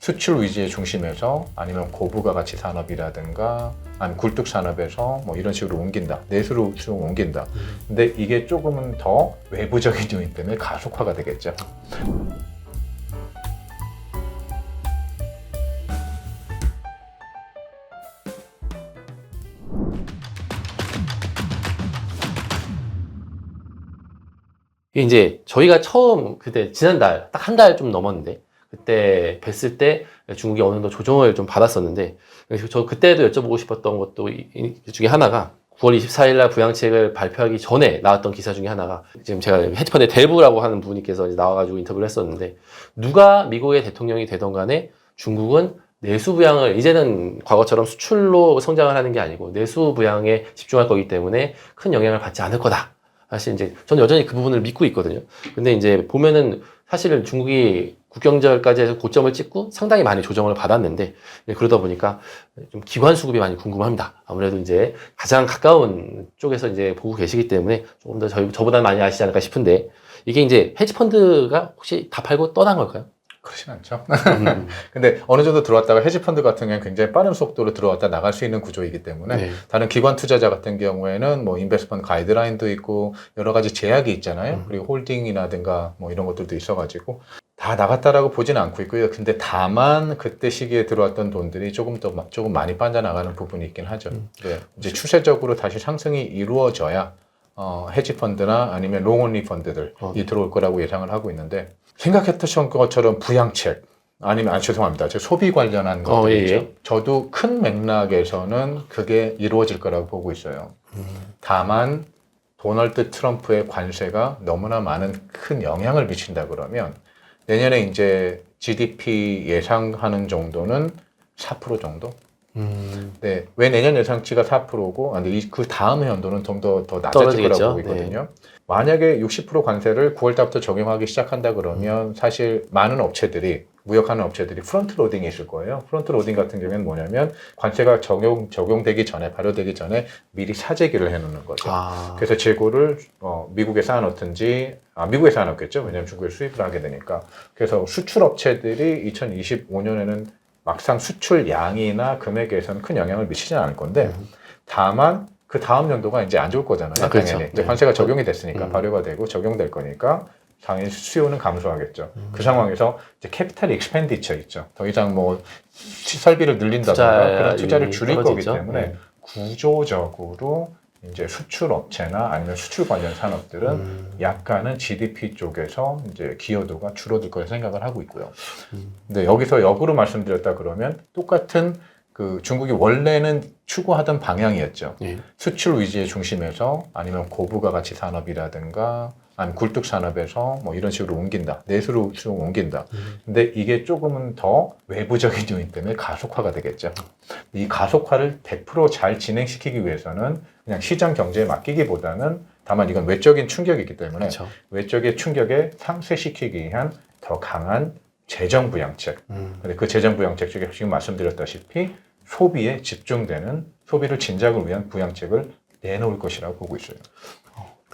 수출 위주의 중심에서 아니면 고부가 가치 산업이라든가 아니면 굴뚝 산업에서 뭐 이런 식으로 옮긴다. 내수로 옮긴다. 근데 이게 조금은 더 외부적인 요인 때문에 가속화가 되겠죠. 이게 이제 저희가 처음 그때 지난달 딱 한 달 좀 넘었는데 그때 뵀을 때 중국이 어느 정도 조정을 좀 받았었는데 저 그때도 여쭤보고 싶었던 것도 이 중에 하나가 9월 24일 날 부양책을 발표하기 전에 나왔던 기사 중에 하나가 지금 제가 헤지펀드의 델브라고 하는 분께서 이제 나와가지고 인터뷰를 했었는데 누가 미국의 대통령이 되던 간에 중국은 내수 부양을 이제는 과거처럼 수출로 성장을 하는 게 아니고 내수 부양에 집중할 거기 때문에 큰 영향을 받지 않을 거다. 사실 이제 저는 여전히 그 부분을 믿고 있거든요. 근데 이제 보면은 사실은 중국이 국경절까지 해서 고점을 찍고 상당히 많이 조정을 받았는데 그러다 보니까 좀 기관 수급이 많이 궁금합니다. 아무래도 이제 가장 가까운 쪽에서 이제 보고 계시기 때문에 조금 더 저보다 많이 아시지 않을까 싶은데 이게 이제 헤지펀드가 혹시 다 팔고 떠난 걸까요? 그렇진 않죠. 근데 어느 정도 들어왔다가 헤지펀드 같은 경우는 굉장히 빠른 속도로 들어왔다 나갈 수 있는 구조이기 때문에 네. 다른 기관 투자자 같은 경우에는 뭐 인베스트먼트 가이드라인도 있고 여러 가지 제약이 있잖아요. 그리고 홀딩이라든가 뭐 이런 것들도 있어가지고 다 나갔다라고 보지는 않고 있고요. 근데 다만 그때 시기에 들어왔던 돈들이 조금 많이 빠져나가는 부분이 있긴 하죠. 네. 이제 추세적으로 다시 상승이 이루어져야 헤지펀드나 아니면 롱온리 펀드들이 들어올 거라고 예상을 하고 있는데 생각했던 것처럼 부양책 아니면 죄송합니다. 제 소비 관련한 것들이죠. 예. 저도 큰 맥락에서는 그게 이루어질 거라고 보고 있어요. 다만 도널드 트럼프의 관세가 너무나 많은 큰 영향을 미친다 그러면 내년에 이제 GDP 예상하는 정도는 4% 정도? 네, 왜 내년 예상치가 4%고, 근데 그 다음 연도는 좀 더 낮아질 떨어지겠죠. 거라고 보고 있거든요. 만약에 60% 관세를 9월 달부터 적용하기 시작한다 그러면 사실 많은 업체들이 무역하는 업체들이 프론트 로딩이 있을 거예요. 프론트 로딩 같은 경우에는 뭐냐면 관세가 적용되기 전에 발효되기 전에 미리 사재기를 해놓는 거죠. 그래서 재고를 미국에 쌓아놓든지 미국에 쌓아놓겠죠. 왜냐하면 중국에 수입을 하게 되니까. 그래서 수출 업체들이 2025년에는 막상 수출 양이나 금액에서는 큰 영향을 미치지는 않을 건데 다만 그 다음 연도가 이제 안 좋을 거잖아요. 그렇죠. 당연히 이제 관세가 적용이 됐으니까 발효가 되고 적용될 거니까 당연히 수요는 감소하겠죠. 그 상황에서 이제 캐피탈 익스펜디처 있죠. 더 이상 뭐 설비를 늘린다든가 그런 투자를 줄일 거기 때문에 구조적으로 이제 수출 업체나 아니면 수출 관련 산업들은 약간은 GDP 쪽에서 이제 기여도가 줄어들 거라 생각을 하고 있고요. 근데 여기서 역으로 말씀드렸다 그러면 똑같은 그 중국이 원래는 추구하던 방향이었죠. 수출 위주의 중심에서 아니면 고부가 가치 산업이라든가 아니면 굴뚝 산업에서 뭐 이런 식으로 옮긴다. 내수로 옮긴다. 근데 이게 조금은 더 외부적인 요인 때문에 가속화가 되겠죠. 이 가속화를 100% 잘 진행시키기 위해서는 그냥 시장 경제에 맡기기보다는 다만 이건 외적인 충격이기 때문에 그렇죠. 외적의 충격에 상쇄시키기 위한 더 강한 재정 부양책. 근데 그 재정 부양책 중에 지금 말씀드렸다시피 소비에 집중되는 소비를 진작을 위한 부양책을 내놓을 것이라고 보고 있어요.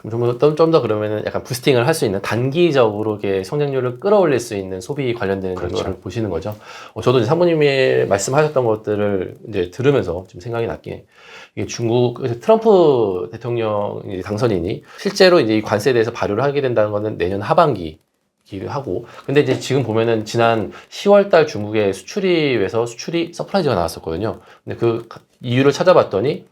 좀 더 그러면은 약간 부스팅을 할 수 있는 단기적으로 이렇게 성장률을 끌어올릴 수 있는 소비 관련된 그렇죠. 거를 보시는 거죠. 저도 이제 사모님이 말씀하셨던 것들을 이제 들으면서 좀 생각이 났게 이게 중국 트럼프 대통령 당선인이 실제로 이제 이 관세에 대해서 발효를 하게 된다는 거는 내년 하반기. 하고 근데 이제 지금 보면은 지난 10월 달 중국의 수출입에서 수출이 서프라이즈가 나왔었거든요. 근데 그 이유를 찾아봤더니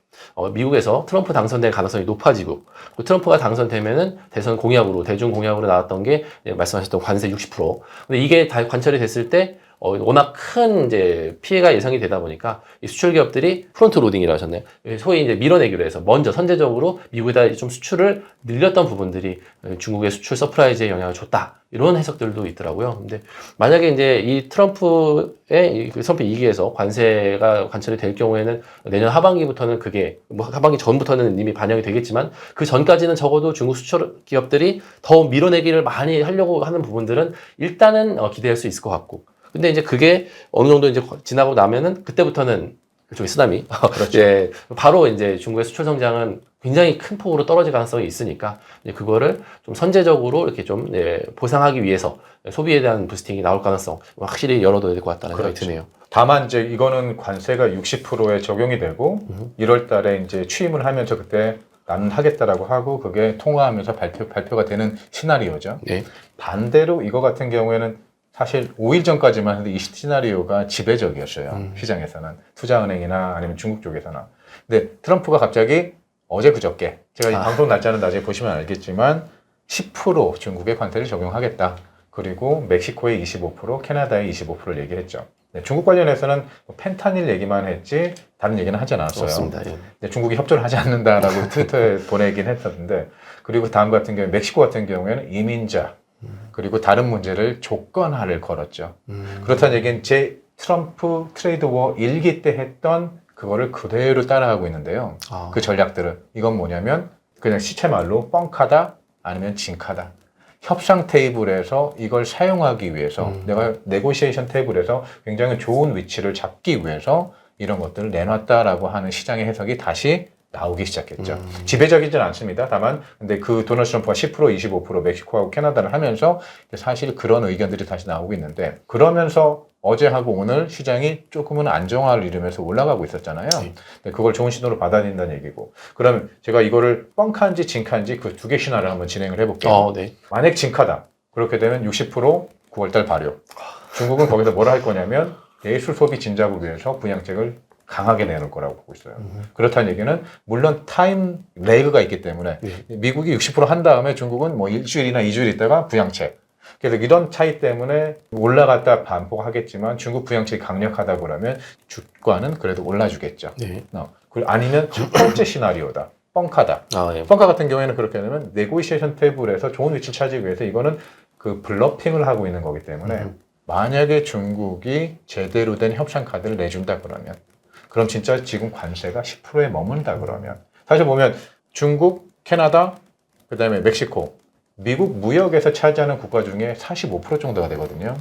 미국에서 트럼프 당선될 가능성이 높아지고 트럼프가 당선되면은 대선 공약으로 대중 공약으로 나왔던 게 말씀하셨던 관세 60%. 근데 이게 다 관철이 됐을 때 워낙 큰 이제 피해가 예상이 되다 보니까 이 수출 기업들이 프론트 로딩이라고 하셨네요. 소위 이제 밀어내기로 해서 먼저 선제적으로 미국에다 좀 수출을 늘렸던 부분들이 중국의 수출 서프라이즈에 영향을 줬다. 이런 해석들도 있더라고요. 근데 만약에 이제 이 트럼프 2기에서 관세가 관철이 될 경우에는 내년 하반기부터는 그게 뭐 하반기 전부터는 이미 반영이 되겠지만 그 전까지는 적어도 중국 수출 기업들이 더 밀어내기를 많이 하려고 하는 부분들은 일단은 기대할 수 있을 것 같고. 근데 이제 그게 어느 정도 이제 지나고 나면은 그때부터는 그쪽에 쓰나미. 그렇죠. 예, 바로 이제 중국의 수출 성장은 굉장히 큰 폭으로 떨어질 가능성이 있으니까 이제 그거를 좀 선제적으로 이렇게 좀 보상하기 위해서 소비에 대한 부스팅이 나올 가능성 확실히 열어둬야 될 것 같다는 생각이 그렇죠. 드네요. 다만 이제 이거는 관세가 60%에 적용이 되고 1월 달에 이제 취임을 하면서 그때 나는 하겠다라고 하고 그게 통과하면서 발표가 되는 시나리오죠. 네. 반대로 이거 같은 경우에는 사실 5일 전까지만 해도 이 시나리오가 지배적이었어요. 시장에서는. 투자은행이나 아니면 중국 쪽에서나. 근데 트럼프가 갑자기 어제 그저께 제가 이 방송 날짜는 나중에 보시면 알겠지만 10% 중국의 관세를 적용하겠다. 그리고 멕시코의 25%, 캐나다의 25%를 얘기했죠. 네, 중국 관련해서는 펜타닐 얘기만 했지 다른 얘기는 하지 않았어요. 맞습니다. 예. 네, 중국이 협조를 하지 않는다라고 트위터에 보내긴 했었는데 그리고 다음 같은 경우에 멕시코 같은 경우에는 이민자 그리고 다른 문제를 조건화를 걸었죠. 그렇다는 얘기는 제 트럼프 트레이드 워 1기 때 했던 그거를 그대로 따라하고 있는데요. 그 전략들은 이건 뭐냐면 그냥 시체 말로 뻥카다 아니면 징카다. 협상 테이블에서 이걸 사용하기 위해서 내가 네고시에이션 테이블에서 굉장히 좋은 위치를 잡기 위해서 이런 것들을 내놨다라고 하는 시장의 해석이 다시 나오기 시작했죠. 지배적이진 않습니다. 다만 근데 그 도널드 트럼프가 10% 25% 멕시코하고 캐나다를 하면서 사실 그런 의견들이 다시 나오고 있는데 그러면서 어제하고 오늘 시장이 조금은 안정화를 이루면서 올라가고 있었잖아요. 근데 그걸 좋은 신호로 받아들인다는 얘기고. 그러면 제가 이거를 뻥카인지 징카인지 그 두 개 신화를 한번 진행을 해볼게요. 네. 만약 징카다. 그렇게 되면 60% 9월달 발효. 중국은 거기서 뭘 할 거냐면 내수 소비 진작을 위해서 부양책을 강하게 내놓을 거라고 보고 있어요. 그렇다는 얘기는 물론 타임 레그가 있기 때문에 미국이 60% 한 다음에 중국은 뭐 일주일이나 2주일 있다가 부양책. 그래서 이런 차이 때문에 올라갔다 반복하겠지만 중국 부양책이 강력하다 그러면 주가는 그래도 올라주겠죠. 네. 아니면 첫 번째 시나리오다. 뻥카다. 예. 뻥카 같은 경우에는 그렇게 되면 네고시에이션 테이블에서 좋은 위치를 차지하기 위해서 이거는 그 블러핑을 하고 있는 거기 때문에 만약에 중국이 제대로 된 협상 카드를 내준다 그러면 그럼 진짜 지금 관세가 10%에 머문다 그러면 사실 보면 중국, 캐나다, 그 다음에 멕시코 미국 무역에서 차지하는 국가 중에 45% 정도가 되거든요.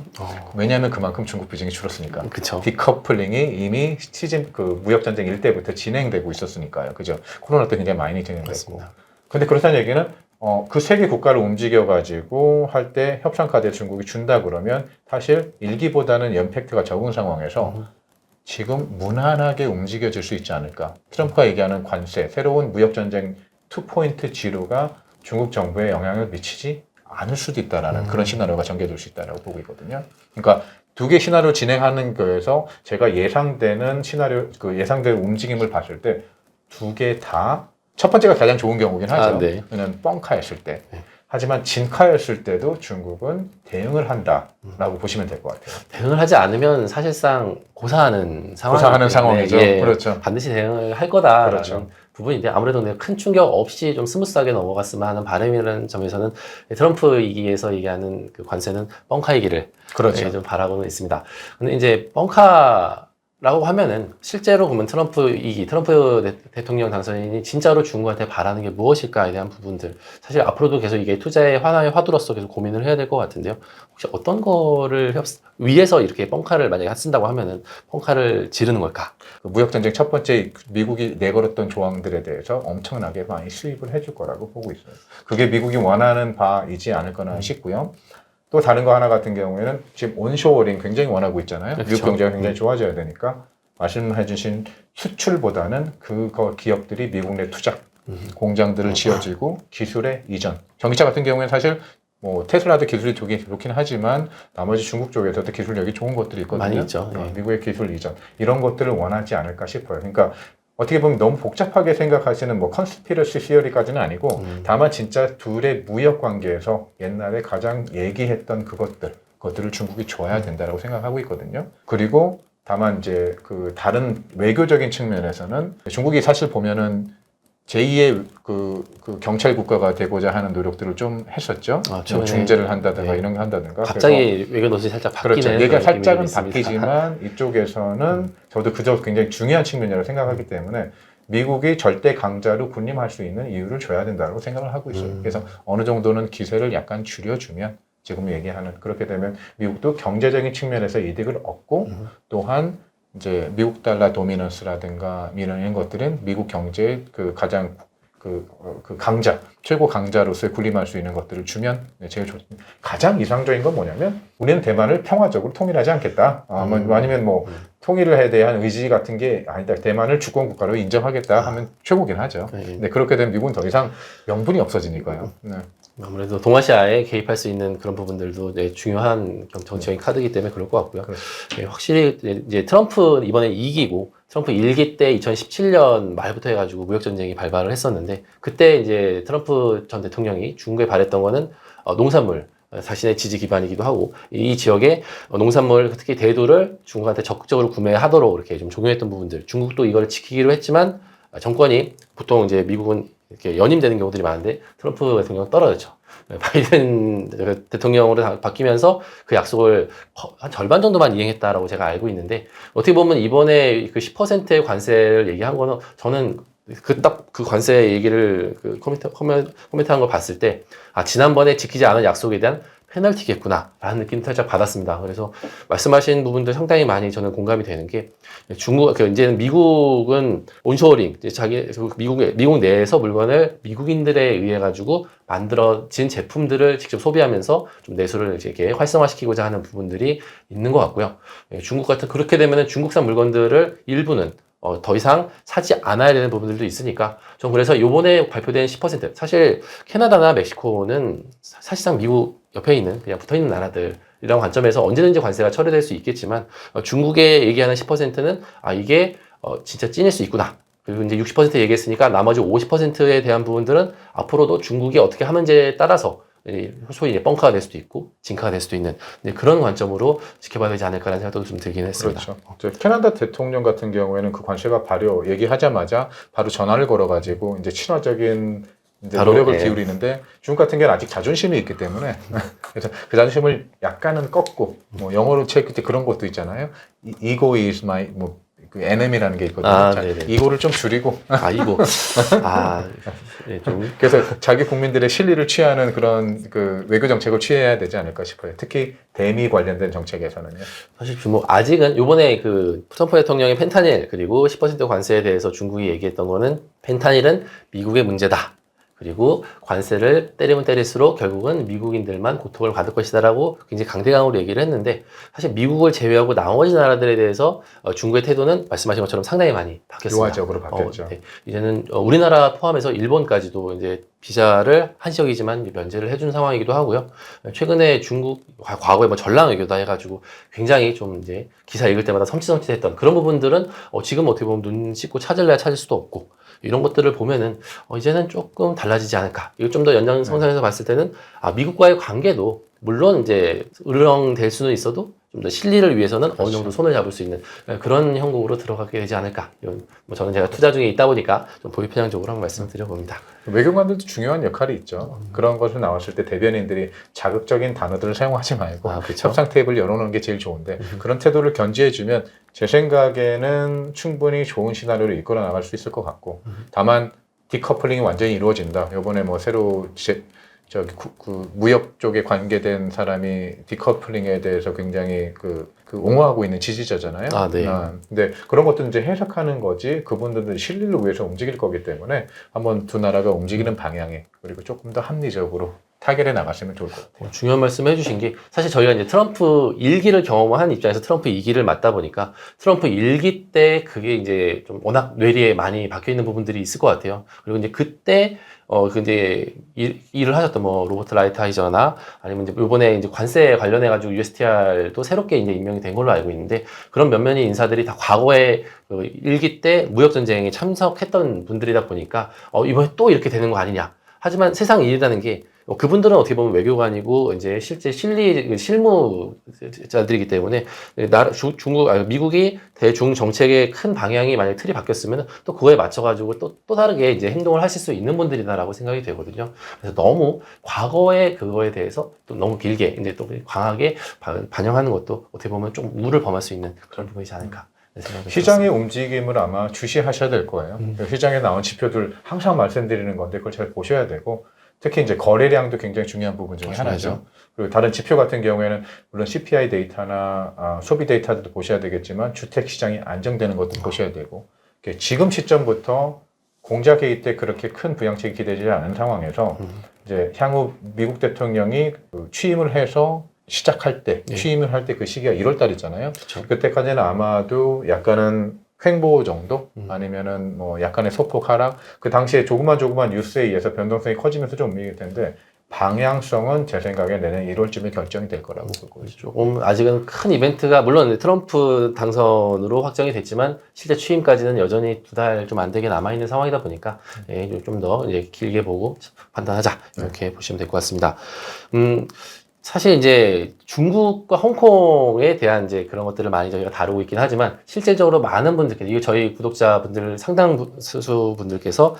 왜냐하면 그만큼 중국 비중이 줄었으니까. 그쵸. 디커플링이 이미 시즌 그 무역 전쟁 일 때부터 진행되고 있었으니까요. 그죠? 코로나 때 굉장히 많이 진행됐고. 맞습니다. 근데 그렇다는 얘기는 그 세 개 국가를 움직여 가지고 할 때 협상 카드에 중국이 준다 그러면 사실 일기보다는 임팩트가 적은 상황에서 지금 무난하게 움직여질 수 있지 않을까. 트럼프가 얘기하는 관세, 새로운 무역 전쟁 2포인트 지루가 중국 정부에 영향을 미치지 않을 수도 있다라는 그런 시나리오가 전개될 수 있다라고 보고 있거든요. 그러니까 두 개 시나리오 진행하는 거에서 제가 예상되는 시나리오, 그 예상될 움직임을 봤을 때 두 개 다 첫 번째가 가장 좋은 경우긴 하죠. 네. 왜냐면 뻥카였을 때. 하지만 진카였을 때도 중국은 대응을 한다라고 보시면 될 것 같아요. 대응을 하지 않으면 사실상 고사하는 상황이죠. 예, 그렇죠. 반드시 대응을 할 거다라는 그렇죠. 부분인데 아무래도 내가 큰 충격 없이 좀 스무스하게 넘어갔으면 하는 바람이라는 점에서는 트럼프 위기에서 얘기하는 그 관세는 뻥카이기를 그렇죠. 좀 바라고는 있습니다. 근데 이제 뻥카라고 하면은 실제로 보면 트럼프 대통령 당선인이 진짜로 중국한테 바라는 게 무엇일까에 대한 부분들 사실 앞으로도 계속 이게 투자의 하나의 화두로서 계속 고민을 해야 될 것 같은데요. 혹시 어떤 거를 위에서 이렇게 뻥카를 만약에 쓴다고 하면은 뻥카를 지르는 걸까? 그 무역전쟁 첫 번째 미국이 내걸었던 조항들에 대해서 엄청나게 많이 수입을 해줄 거라고 보고 있어요. 그게 미국이 원하는 바이지 않을거나 싶고요. 또 다른 거 하나 같은 경우에는 지금 온쇼어링 굉장히 원하고 있잖아요. 그렇죠. 미국 경제가 굉장히 좋아져야 되니까 말씀해 주신 수출보다는 그거 기업들이 미국 내 투자, 공장들을 지어지고 기술의 이전. 전기차 같은 경우에는 사실 뭐 테슬라도 기술이 좋긴 하지만 나머지 중국 쪽에서도 기술력이 좋은 것들이 있거든요. 많이 있죠. 네. 미국의 기술 이전 이런 것들을 원하지 않을까 싶어요. 그러니까 어떻게 보면 너무 복잡하게 생각하시는 뭐 컨스피러시 시어리까지는 아니고 다만 진짜 둘의 무역 관계에서 옛날에 가장 얘기했던 그것들을 중국이 줘야 된다라고 생각하고 있거든요. 그리고 다만 이제 그 다른 외교적인 측면에서는 중국이 사실 보면은 제2의 그 경찰 국가가 되고자 하는 노력들을 좀 했었죠. 뭐 중재를 한다든가 이런 거 한다든가. 갑자기 외교 노선이 살짝 바뀌는 그렇죠. 얘가 살짝은 바뀌지만 이쪽에서는 저도 그저 굉장히 중요한 측면이라고 생각하기 때문에 미국이 절대 강자로 군림할 수 있는 이유를 줘야 된다고 생각을 하고 있어요. 그래서 어느 정도는 기세를 약간 줄여주면 지금 얘기하는 그렇게 되면 미국도 경제적인 측면에서 이득을 얻고 또한 이제 미국 달러 도미넌스라든가 이런 것들은 미국 경제의 그 가장 강자, 최고 강자로서의 군림할 수 있는 것들을 주면 제일 좋습니다. 가장 이상적인 건 뭐냐면 우리는 대만을 평화적으로 통일하지 않겠다. 아니면 뭐 통일에 대한 의지 같은 게 아니다. 대만을 주권 국가로 인정하겠다 하면 최고긴 하죠. 근데 그렇게 되면 미국은 더 이상 명분이 없어지니까요. 네. 아무래도 동아시아에 개입할 수 있는 그런 부분들도 중요한 정치적인 카드이기 때문에 그럴 것 같고요. 확실히 이제 트럼프 이번에 2기고 트럼프 1기 때 2017년 말부터 해가지고 무역전쟁이 발발을 했었는데 그때 이제 트럼프 전 대통령이 중국에 바랬던 거는 농산물, 자신의 지지 기반이기도 하고 이 지역의 농산물 특히 대두를 중국한테 적극적으로 구매하도록 이렇게 좀 종용했던 부분들 중국도 이걸 지키기로 했지만 정권이 보통 이제 미국은 이렇게 연임되는 경우들이 많은데 트럼프 대통령은 떨어졌죠. 바이든 대통령으로 바뀌면서 그 약속을 한 절반 정도만 이행했다라고 제가 알고 있는데 어떻게 보면 이번에 그 10%의 관세를 얘기한 거는 저는 그 관세 얘기를 코멘트한 걸 봤을 때 지난번에 지키지 않은 약속에 대한 페널티겠구나 라는 느낌을 살짝 받았습니다. 그래서 말씀하신 부분들 상당히 많이 저는 공감이 되는 게 이제는 미국은 온쇼어링, 미국 내에서 물건을 미국인들에 의해 가지고 만들어진 제품들을 직접 소비하면서 좀 내수를 이렇게 활성화시키고자 하는 부분들이 있는 것 같고요. 중국 같은 그렇게 되면은 중국산 물건들을 일부는 더 이상 사지 않아야 되는 부분들도 있으니까 전 그래서 요번에 발표된 10% 사실 캐나다나 멕시코는 사실상 미국 옆에 있는 그냥 붙어있는 나라들이라는 관점에서 언제든지 관세가 처리될 수 있겠지만 중국에 얘기하는 10%는 이게 진짜 찐일 수 있구나. 그리고 이제 60% 얘기했으니까 나머지 50%에 대한 부분들은 앞으로도 중국이 어떻게 하는지에 따라서 소위 이제 뻥카가 될 수도 있고 진카가 될 수도 있는 그런 관점으로 지켜봐야 되지 않을까라는 생각도 좀 들긴 했습니다. 그렇죠. 캐나다 대통령 같은 경우에는 그 관세가 발효 얘기하자마자 바로 전화를 걸어가지고 이제 친화적인 노력을 기울이는데 중국 같은 경우는 아직 자존심이 있기 때문에 그래서 그 자존심을 약간은 꺾고 뭐 영어로 책 그런 것도 있잖아요. Ego is my 그 NM이라는 게 있거든요. 이거를 좀 줄이고. 이거. 네, 좀. 그래서 자기 국민들의 실리를 취하는 그런 그 외교 정책을 취해야 되지 않을까 싶어요. 특히 대미 관련된 정책에서는요. 사실 뭐 아직은 요번에 그 트럼프 대통령의 펜타닐 그리고 10% 관세에 대해서 중국이 얘기했던 거는 펜타닐은 미국의 문제다. 그리고 관세를 때리면 때릴수록 결국은 미국인들만 고통을 받을 것이다라고 굉장히 강대강으로 얘기를 했는데 사실 미국을 제외하고 나머지 나라들에 대해서 중국의 태도는 말씀하신 것처럼 상당히 많이 바뀌었습니다. 유화적으로 바뀌었죠. 네. 이제는 우리나라 포함해서 일본까지도 이제 비자를 한시적이지만 면제를 해준 상황이기도 하고요. 최근에 중국 과거에 뭐 전랑 외교다 해가지고 굉장히 좀 이제 기사 읽을 때마다 섬찟섬찟했던 그런 부분들은 지금 어떻게 보면 눈 씻고 찾을래야 찾을 수도 없고 이런 것들을 보면은 이제는 조금 달라지지 않을까. 이거 좀 더 연장선상에서 봤을 때는 미국과의 관계도 물론 이제 으르렁될 수는 있어도 좀 더 실리를 위해서는 어느 정도 손을 잡을 수 있는 그런 형국으로 들어가게 되지 않을까. 이런 뭐 저는 제가 투자 중에 있다 보니까 좀 보기 편향적으로 한번 말씀을 드려봅니다. 외교관들도 중요한 역할이 있죠. 그런 것을 나왔을 때 대변인들이 자극적인 단어들을 사용하지 말고 그렇죠. 협상 테이블 열어놓는 게 제일 좋은데 그런 태도를 견지해주면 제 생각에는 충분히 좋은 시나리오를 이끌어 나갈 수 있을 것 같고 다만 디커플링이 완전히 이루어진다. 이번에 뭐 새로 무역 쪽에 관계된 사람이 디커플링에 대해서 굉장히 옹호하고 있는 지지자잖아요. 네. 근데 그런 것도 이제 해석하는 거지 그분들은 실리를 위해서 움직일 거기 때문에 한번 두 나라가 움직이는 방향에 그리고 조금 더 합리적으로 타결해 나갔으면 좋을 것 같아요. 중요한 말씀을 해주신 게 사실 저희가 이제 트럼프 1기를 경험한 입장에서 트럼프 2기를 맞다 보니까 트럼프 1기 때 그게 이제 좀 워낙 뇌리에 많이 박혀 있는 부분들이 있을 것 같아요. 그리고 이제 그때 근데 일을 하셨던 뭐 로버트 라이트하이저나 아니면 이제 이번에 이제 관세 관련해 가지고 USTR도 새롭게 이제 임명이 된 걸로 알고 있는데 그런 몇몇의 인사들이 다 과거에 1기 때 무역 전쟁에 참석했던 분들이다 보니까 이번에 또 이렇게 되는 거 아니냐. 하지만 세상 일이라는 게 그분들은 어떻게 보면 외교관이고 이제 실제 실무자들이기 때문에 미국이 대중 정책의 큰 방향이 만약 틀이 바뀌었으면 또 그거에 맞춰가지고 또 다르게 이제 행동을 하실 수 있는 분들이다라고 생각이 되거든요. 그래서 너무 과거의 그거에 대해서 또 너무 길게 이제 또 강하게 반영하는 것도 어떻게 보면 좀 우를 범할 수 있는 그런 부분이지 않을까. 시장의 움직임을 아마 주시하셔야 될 거예요. 시장에 나온 지표들 항상 말씀드리는 건데 그걸 잘 보셔야 되고 특히 이제 거래량도 굉장히 중요한 부분 중에 하나죠. 그리고 다른 지표 같은 경우에는 물론 CPI 데이터나 소비 데이터도 보셔야 되겠지만 주택 시장이 안정되는 것도 보셔야 되고 지금 시점부터 공작 개입 때 그렇게 큰 부양책이 기대되지 않은 상황에서 이제 향후 미국 대통령이 취임을 해서 시작할 때, 취임을 할 때 그 시기가 1월 달이잖아요. 그쵸. 그때까지는 아마도 약간은 횡보 정도? 아니면은 뭐 약간의 소폭 하락? 그 당시에 조그만 뉴스에 의해서 변동성이 커지면서 좀 움직일 텐데, 방향성은 제 생각에 내년 1월쯤에 결정이 될 거라고 보고 있죠. 조금 아직은 큰 이벤트가 물론 트럼프 당선으로 확정이 됐지만 실제 취임까지는 여전히 2달 좀 안 되게 남아 있는 상황이다 보니까 좀 더 이제 길게 보고 판단하자 이렇게 보시면 될 것 같습니다. 사실 이제 중국과 홍콩에 대한 이제 그런 것들을 많이 저희가 다루고 있긴 하지만 실질적으로 많은 분들께서 이게 저희 구독자분들 상당수 분들께서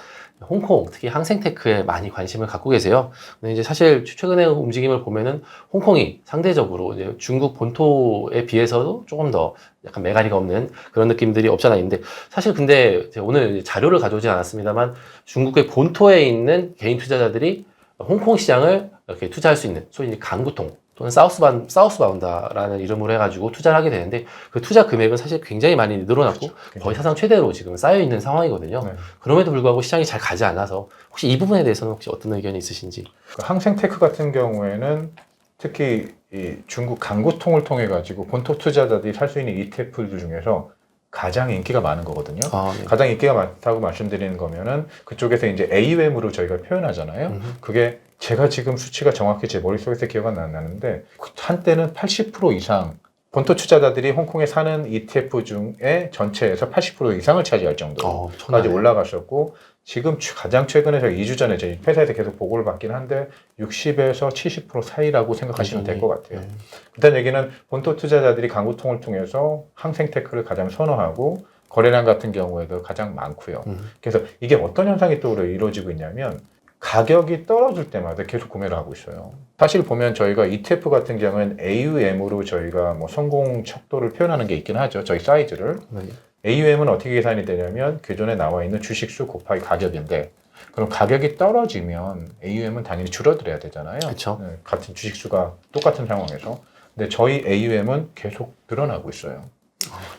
홍콩, 특히 항생테크에 많이 관심을 갖고 계세요. 근데 이제 사실 최근의 움직임을 보면은 홍콩이 상대적으로 이제 중국 본토에 비해서도 조금 더 약간 매가리가 없는 그런 느낌들이 없지 않아 있는데 사실 근데 제가 오늘 자료를 가져오지 않았습니다만 중국의 본토에 있는 개인 투자자들이 홍콩 시장을 이렇게 투자할 수 있는 소위 이제 강구통 또는 사우스바운다라는 이름으로 해가지고 투자를 하게 되는데 그 투자 금액은 사실 굉장히 많이 늘어났고 그렇죠. 거의 사상 최대로 지금 쌓여 있는 상황이거든요. 네. 그럼에도 불구하고 시장이 잘 가지 않아서 혹시 이 부분에 대해서는 혹시 어떤 의견이 있으신지? 항생테크 같은 경우에는 특히 이 중국 강구통을 통해 가지고 본토 투자자들이 살 수 있는 ETF들 중에서 가장 인기가 많은 거거든요. 네. 가장 인기가 많다고 말씀드리는 거면은 그쪽에서 이제 AUM으로 저희가 표현하잖아요. 그게 제가 지금 수치가 정확히 제 머릿속에서 기억은 안 나는데 한때는 80% 이상 본토 투자자들이 홍콩에 사는 ETF 중에 전체에서 80% 이상을 차지할 정도까지 올라갔었고 지금 가장 최근에 제가 2주 전에 저희 회사에서 계속 보고를 받긴 한데 60에서 70% 사이라고 생각하시면 될 것 같아요. 그런 얘기는 본토 투자자들이 강구통을 통해서 항생테크를 가장 선호하고 거래량 같은 경우에도 가장 많고요. 그래서 이게 어떤 현상이 또 이루어지고 있냐면 가격이 떨어질 때마다 계속 구매를 하고 있어요. 사실 보면 저희가 ETF 같은 경우는 AUM으로 저희가 뭐 성공 척도를 표현하는 게 있긴 하죠. 저희 사이즈를. AUM은 어떻게 계산이 되냐면 기존에 나와 있는 주식수 곱하기 가격인데 그럼 가격이 떨어지면 AUM은 당연히 줄어들어야 되잖아요. 그렇죠. 네, 같은 주식수가 똑같은 상황에서. 근데 저희 AUM은 계속 늘어나고 있어요.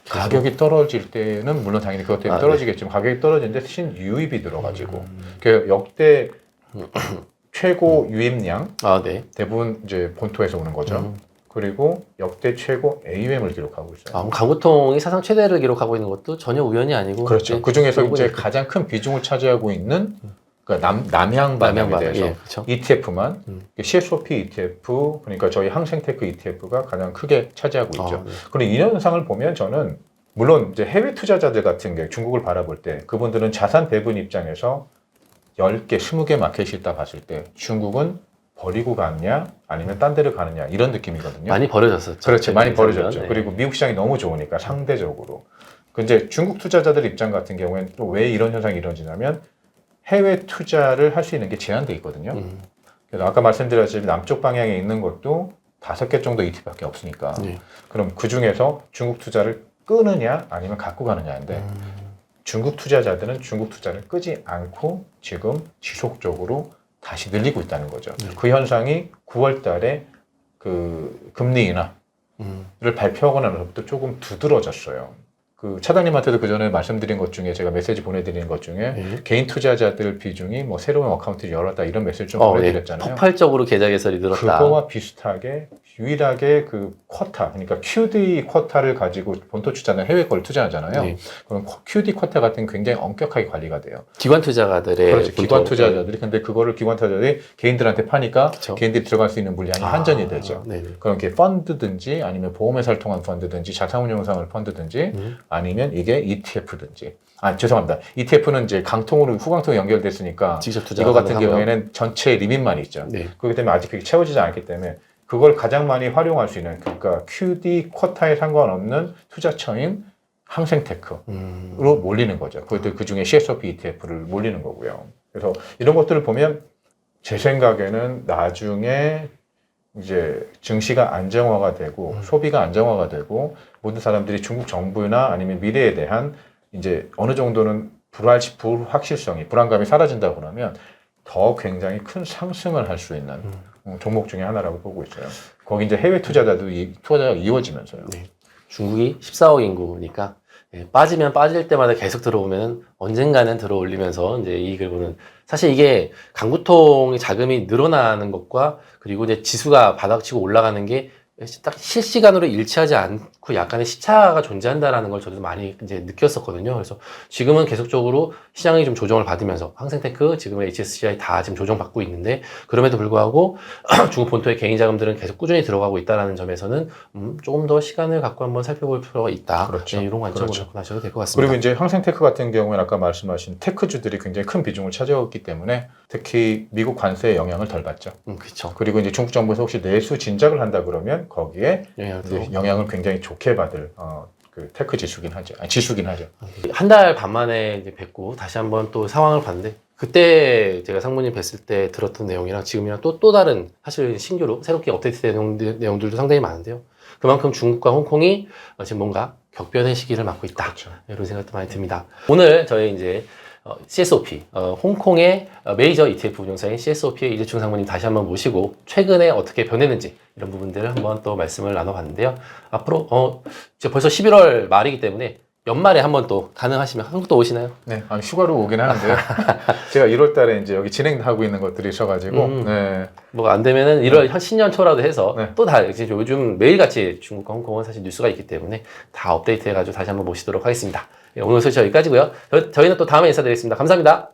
가격이 떨어질 때는 물론 당연히 그것 때문에 떨어지겠지만 가격이 떨어지는데 신유입이 들어가지고 그 역대 최고 유입량 대부분 이제 본토에서 오는 거죠. 그리고 역대 최고 AUM을 기록하고 있어요. 그럼 강구통이 사상 최대를 기록하고 있는 것도 전혀 우연이 아니고 그렇죠. 그 중에서 이제 가장 큰 비중을 차지하고 있는 그러니까 남향 방향에 대해서 그렇죠. ETF만 CSOP ETF 그러니까 저희 항생테크 ETF가 가장 크게 차지하고 있죠. 그리고 이 현상을 보면 저는 물론 이제 해외 투자자들 같은 게 중국을 바라볼 때 그분들은 자산 배분 입장에서 10개, 20개 마켓이 있다 봤을 때 중국은 버리고 갔냐 아니면 딴 데를 가느냐 이런 느낌이거든요. 많이 버려졌었죠. 그렇죠. 많이 버려졌죠. 네. 그리고 미국 시장이 너무 좋으니까 상대적으로. 근데 중국 투자자들 입장 같은 경우에는 또 왜 이런 현상이 이루어지냐면 해외 투자를 할 수 있는 게 제한돼 있거든요. 그래서 아까 말씀드렸지만 남쪽 방향에 있는 것도 5개 정도 ETF밖에 없으니까. 그럼 그 중에서 중국 투자를 끄느냐 아니면 갖고 가느냐인데 중국 투자자들은 중국 투자를 끄지 않고 지금 지속적으로 다시 늘리고 있다는 거죠. 그 현상이 9월 달에 그 금리 인하를 발표하고 나서부터 조금 두드러졌어요. 그 차장님한테도 그 전에 말씀드린 것 중에 제가 메시지 보내드리는 것 중에 개인 투자자들 비중이 뭐 새로운 어카운트를 열었다 이런 메시지 좀 보내드렸잖아요. 폭발적으로 계좌 개설이 늘었다. 그거와 비슷하게 유일하게 그 쿼타, 그러니까 QD 쿼타를 가지고 본토 투자는 해외 걸 투자하잖아요. 그럼 QD 쿼타 같은 게 굉장히 엄격하게 관리가 돼요. 기관 투자가들의 그렇죠. 기관 투자자들이 근데 그거를 기관 투자자들이 개인들한테 파니까 개인들이 들어갈 수 있는 물량이 한정이 되죠. 그럼 이게 펀드든지 아니면 보험회사를 통한 펀드든지 자산운용상을 펀드든지 아니면 이게 ETF든지. 죄송합니다. ETF는 이제 강통으로 후강통에 연결됐으니까 이거 같은 경우에는 전체 리밋만 있죠. 그렇기 때문에 아직 그게 채워지지 않기 때문에 그걸 가장 많이 활용할 수 있는 그러니까 QD 쿼타에 상관없는 투자처인 항생테크로 몰리는 거죠. 그것도 그 중에 CSOP ETF를 몰리는 거고요. 그래서 이런 것들을 보면 제 생각에는 나중에 이제 증시가 안정화가 되고 소비가 안정화가 되고 모든 사람들이 중국 정부나 아니면 미래에 대한 이제 어느 정도는 불확실성이 불안감이 사라진다고 그러면 더 굉장히 큰 상승을 할 수 있는 종목 중에 하나라고 보고 있어요. 거기 이제 해외 투자가 이루어지면서요. 네. 중국이 14억 인구니까 빠지면 빠질 때마다 계속 들어오면 언젠가는 들어올리면서 이제 이익을 보는. 사실 이게 강구통의 자금이 늘어나는 것과 그리고 이제 지수가 바닥치고 올라가는 게 딱 실시간으로 일치하지 않고 약간의 시차가 존재한다라는 걸 저도 많이 이제 느꼈었거든요. 그래서 지금은 계속적으로 시장이 좀 조정을 받으면서 항생테크, 지금의 HSCI 다 지금 조정받고 있는데 그럼에도 불구하고 중국 본토의 개인 자금들은 계속 꾸준히 들어가고 있다는 점에서는 조금 더 시간을 갖고 한번 살펴볼 필요가 있다. 그렇죠. 네, 이런 관점으로 그렇죠. 하셔도 될 것 같습니다. 그리고 이제 항생테크 같은 경우에는 아까 말씀하신 테크주들이 굉장히 큰 비중을 차지하기 때문에 특히 미국 관세의 영향을 덜 받죠. 그렇죠. 그리고 이제 중국 정부에서 혹시 내수 진작을 한다 그러면 거기에 영향도. 영향을 굉장히 좋게 받을 그 테크 지수긴 하죠. 아니, 지수긴 하죠. 한 달 반 만에 이제 뵙고 다시 한번 또 상황을 봤는데 그때 제가 상무님 뵀을 때 들었던 내용이랑 지금이랑 또 다른 사실 신규로 새롭게 업데이트된 내용들도 상당히 많은데요. 그만큼 중국과 홍콩이 지금 뭔가 격변의 시기를 맞고 있다. 그렇죠. 이런 생각도 많이 듭니다. 오늘 저희 이제 CSOP, 홍콩의 메이저 ETF 운용사인 CSOP의 이재충 상무님 다시 한번 모시고 최근에 어떻게 변했는지 이런 부분들을 한번 또 말씀을 나눠봤는데요. 앞으로 이제 벌써 11월 말이기 때문에 연말에 한번 또 가능하시면 한국도 오시나요? 네, 휴가로 오긴 하는데요. 제가 1월 달에 이제 여기 진행하고 있는 것들이 있어가지고, 네. 뭐 안 되면은 1월 한 신년 초라도 해서 네. 또 다 요즘 매일같이 중국과 홍콩은 사실 뉴스가 있기 때문에 다 업데이트 해가지고 다시 한번 모시도록 하겠습니다. 오늘 소식 여기까지고요. 저희는 또 다음에 인사드리겠습니다. 감사합니다.